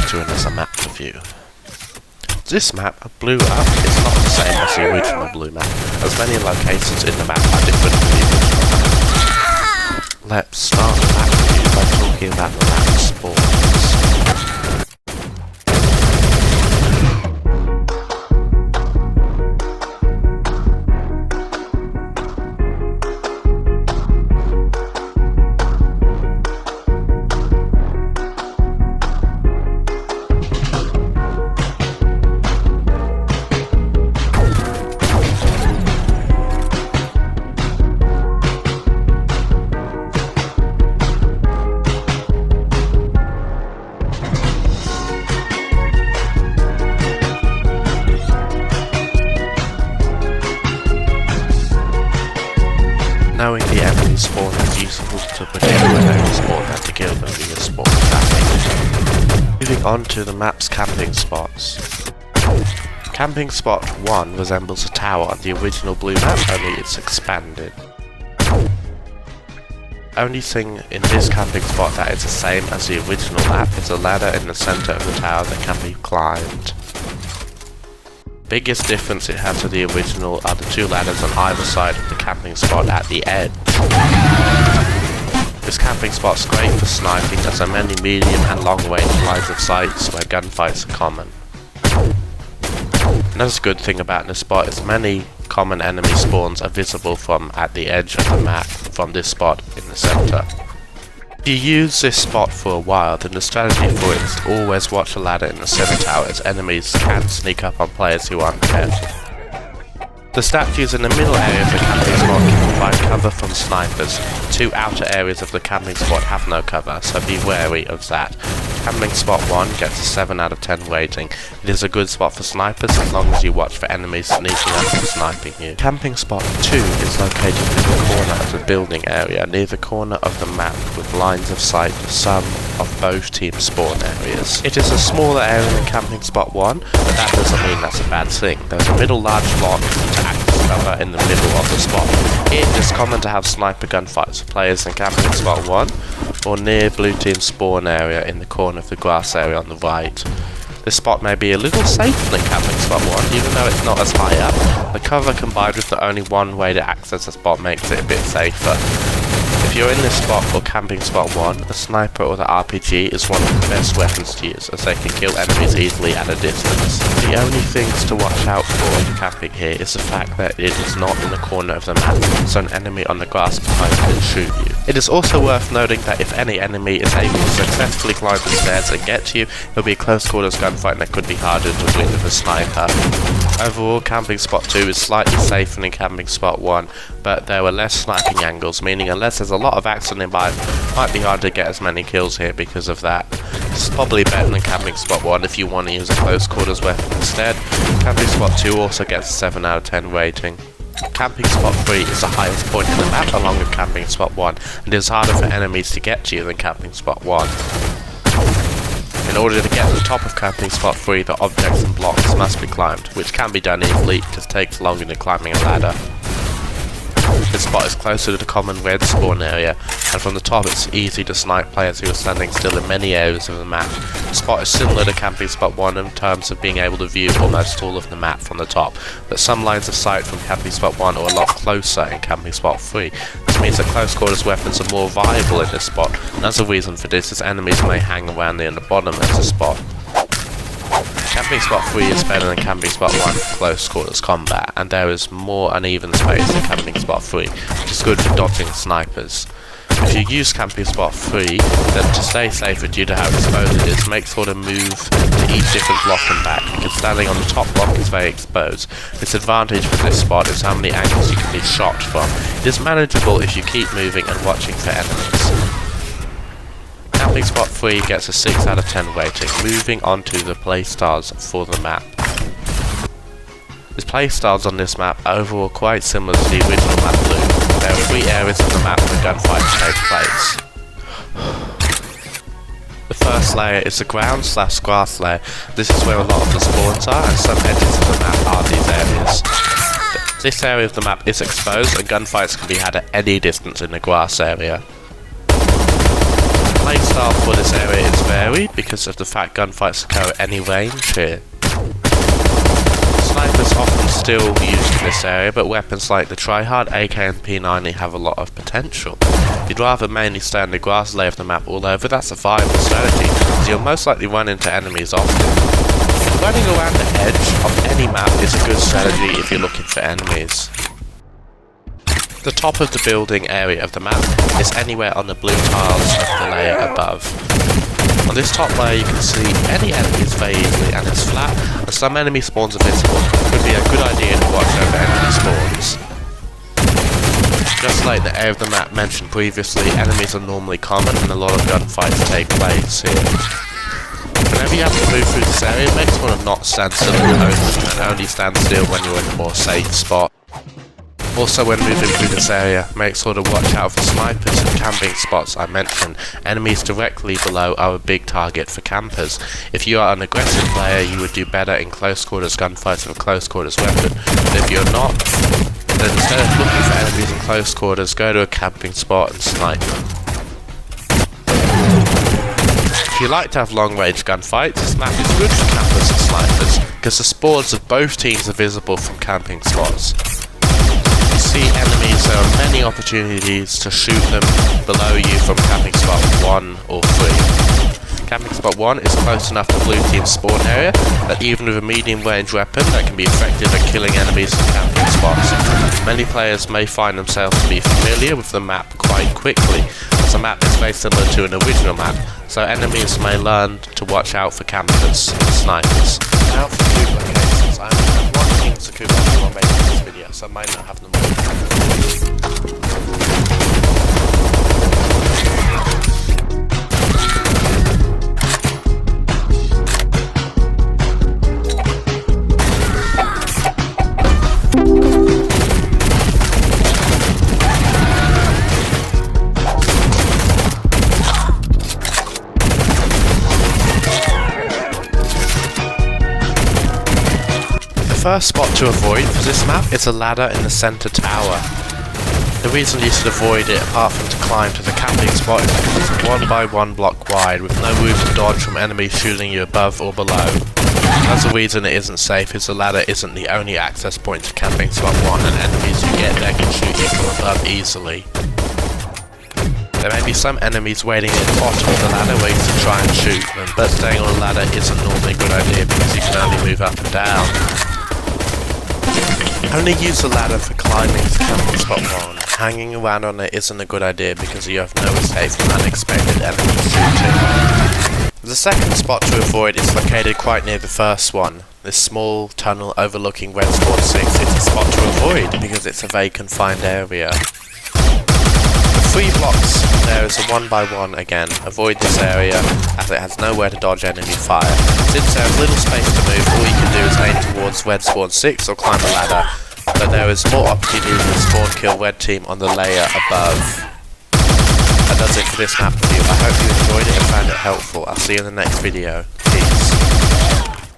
to it as a map review. This map, Blue Up, is not the same as the original Blue map, as many locations in the map are different from the original map. Let's start the map review by talking about the map spawns. Knowing the enemy spawn is useful to predict when they will spawn and to kill them via spawn tracking. Moving on to the map's camping spots. Camping spot 1 resembles a tower on the original Blue map, only it's expanded. Only thing in this camping spot that is the same as the original map is a ladder in the centre of the tower that can be climbed. Biggest difference it has to the original are the two ladders on either side of the camping spot at the edge. This camping spot's great for sniping as there are many medium and long range lines of sights where gunfights are common. Another good thing about this spot is many common enemy spawns are visible from at the edge of the map from this spot in the centre. If you use this spot for a while, then the strategy for it is to always watch the ladder in the centre tower as enemies can sneak up on players who aren't careful. The statues in the middle area of the camping spot can provide cover from snipers. Two outer areas of the camping spot have no cover, so be wary of that. Camping spot 1 gets a 7 out of 10 rating. It is a good spot for snipers as long as you watch for enemies sneaking up and sniping you. Camping spot 2 is located in the corner of the building area near the corner of the map with lines of sight to some of both team spawn areas. It is a smaller area than camping spot 1, but that doesn't mean that's a bad thing. There's a middle large block to act as cover in the middle of the spot. It is common to have sniper gunfights for players in camping spot 1 or near blue team spawn area in the corner of the grass area on the right. This spot may be a little safer than camping spot 1, even though it's not as high up. The cover combined with the only one way to access the spot makes it a bit safer. If you're in this spot or camping spot 1, the sniper or the RPG is one of the best weapons to use as they can kill enemies easily at a distance. The only things to watch out for when camping here is the fact that it is not in the corner of the map, so an enemy on the grass behind can shoot you. It is also worth noting that if any enemy is able to successfully climb the stairs and get to you, it will be a close quarters gunfight that could be harder to win with a sniper. Overall, camping spot 2 is slightly safer than camping spot 1, but there were less sniping angles, meaning unless there's a lot of action nearby, it might be hard to get as many kills here because of that. This is probably better than camping spot 1 if you want to use a close quarters weapon instead. Camping spot 2 also gets a 7 out of 10 rating. Camping spot 3 is the highest point in the map along with camping spot 1, and it is harder for enemies to get to you than camping spot 1. In order to get to the top of camping spot 3, the objects and blocks must be climbed, which can be done easily, it just takes longer than climbing a ladder. This spot is closer to the common red spawn area, and from the top it's easy to snipe players who are standing still in many areas of the map. The spot is similar to camping spot 1 in terms of being able to view almost all of the map from the top, but some lines of sight from camping spot 1 are a lot closer in camping spot 3. This means that close quarters weapons are more viable in this spot, and as a reason for this is enemies may hang around near the bottom of the spot. Camping spot 3 is better than camping spot 1 for close quarters combat, and there is more uneven space in camping spot 3, which is good for dodging snipers. If you use camping spot 3, then to stay safer due to how exposed it is, make sure to move to each different block and back, because standing on the top block is very exposed. Disadvantage for this spot is how many angles you can be shot from. It is manageable if you keep moving and watching for enemies. Camping spot 3 gets a 6 out of 10 rating, moving on to the playstyles for the map. The playstyles on this map are overall quite similar to the original map Blue. There are 3 areas of the map where gunfights take place. The first layer is the ground/grass layer. This is where a lot of the spawns are, and some edges of the map are these areas. This area of the map is exposed, and gunfights can be had at any distance in the grass area. playstyle for this area is varied because of the fact gunfights occur at any range here. Snipers often still used in this area, but weapons like the Tryhard, AK and P90 have a lot of potential. If you'd rather mainly stay on the grass lay of the map all over, that's a viable strategy, as you'll most likely run into enemies often. Running around the edge of any map is a good strategy if you're looking for enemies. The top of the building area of the map is anywhere on the blue tiles of the layer above. On this top layer you can see any enemies very easily and it's flat, and some enemy spawns are visible. It could be a good idea to watch over enemy spawns. Just like the area of the map mentioned previously, enemies are normally common and a lot of gunfights take place here. Whenever you have to move through this area, it makes one to not stand still and only stand still when you're in a more safe spot. Also, when moving through this area, make sure to watch out for snipers and camping spots I mentioned. Enemies directly below are a big target for campers. If you are an aggressive player, you would do better in close quarters gunfights with a close quarters weapon. But if you're not, then instead of looking for enemies in close quarters, go to a camping spot and snipe them. If you like to have long range gunfights, this map is good for campers and snipers, because the spawns of both teams are visible from camping spots. See enemies, there are many opportunities to shoot them below you from camping spot 1 or 3. Camping spot 1 is close enough to blue team's spawn area that even with a medium range weapon that can be effective at killing enemies from camping spots. Many players may find themselves to be familiar with the map quite quickly, as the map is very similar to an original map, so enemies may learn to watch out for campers and snipers. Now for Coop Locations, I only have one thing to Coop on making this video, so I might not have them all. The first spot to avoid for this map is a ladder in the center tower. The reason you should avoid it, apart from to climb to the camping spot, is because it's a 1x1 block wide with no room to dodge from enemies shooting you above or below. Another reason it isn't safe is the ladder isn't the only access point to camping spot 1, and enemies you get there can shoot you from above easily. There may be some enemies waiting at the bottom of the ladder waiting to try and shoot them, but staying on the ladder isn't normally a good idea because you can only move up and down. Only use the ladder for climbing to camping spot 1. Hanging around on it isn't a good idea because you have no escape from unexpected enemy shooting. The second spot to avoid is located quite near the first one. This small tunnel overlooking Red Spawn 6 is a spot to avoid because it's a very confined area. The 3 blocks there is a 1x1 again. Avoid this area as it has nowhere to dodge enemy fire. Since there is little space to move, all you can do is aim towards Red Spawn 6 or climb a ladder, but there is more opportunity to spawn kill Red Team on the layer above. That does it for this map review. I hope you enjoyed it and found it helpful. I'll see you in the next video.